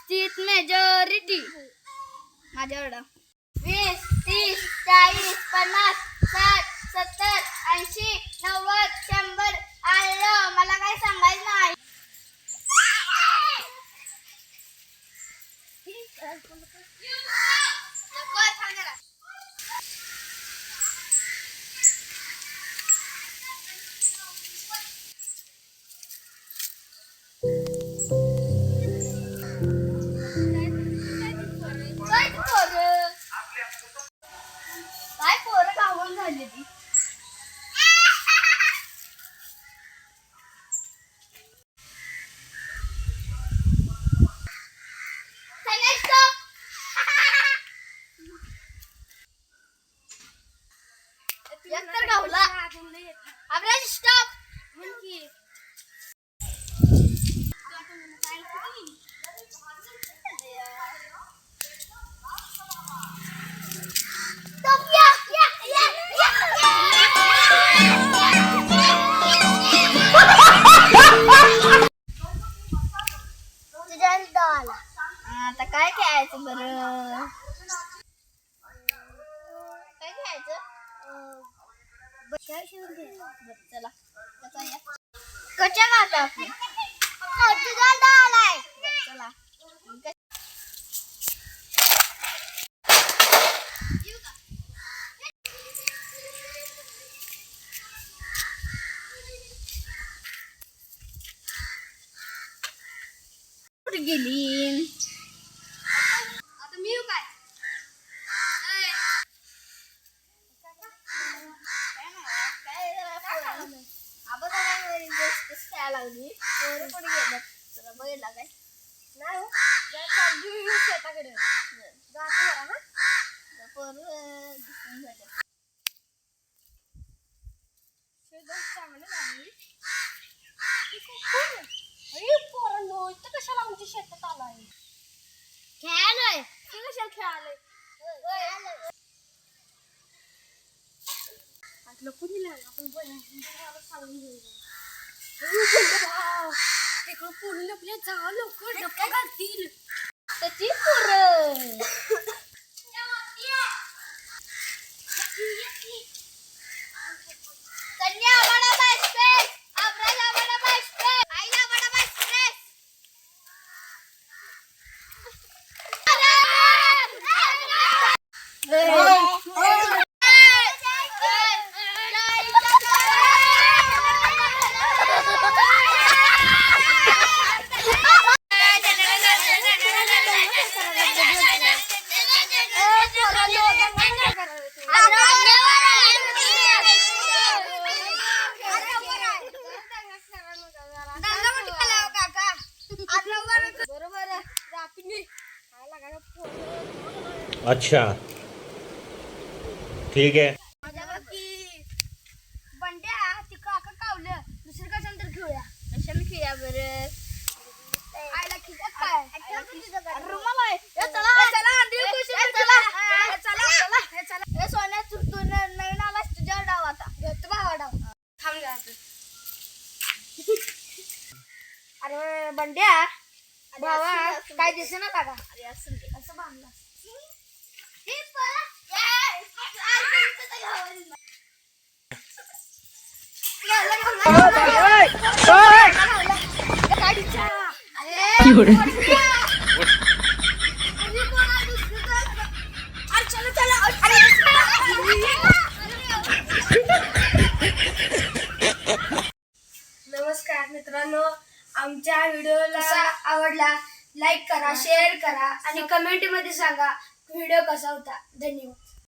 Seat majority माझ्यावर 20 30 40 50 60 70 80 90 100 आलं. मला काय सांगायचं नाही. काय पोरं गावून झाली ती. एकतर गावला आपला स्टॉप म्हणजे आता काय खेळायचं बरं. काय खेळायचं चला कच्च्या मारतो आपण. चला कुठे गेली आता मी काय खेळायला लागली पोरं कुठे गेलं तुला बघितला काय नाही शेताकडे पोरं दिसून झालं पोरांनो इथं कशाला आमच्या शेतात आलाय खेळायलोय ते कशाला खेळायलोय कुणी आपण सांगून घेऊ तिकडं पोरी आपल्या जावं लवकर डप्पा घालतील त्याची पोरं कन्या बडा एक्सप्रेस अब्राज बडा एक्सप्रेस आईला बडा एक्सप्रेस अच्छा ठीक है. बंड्या ती काका कावलं दुसरं कशाला तर खेळूया. कशाला खेळूया बरं आईला खिचत काय रुमाल आहे चला सोन्या तू नवीन आलास तुझ्यावर डाव आता घेतो भावा डाव थांब जा अरे बंड्या भावा काय दिसे ना काका अरे असं बांधला नमस्कार मित्रांनो, आमच्या व्हिडिओला आवडला लाईक करा, शेअर करा आणि कमेंट मध्ये सांगा व्हिडिओ कसा होता. धन्यवाद.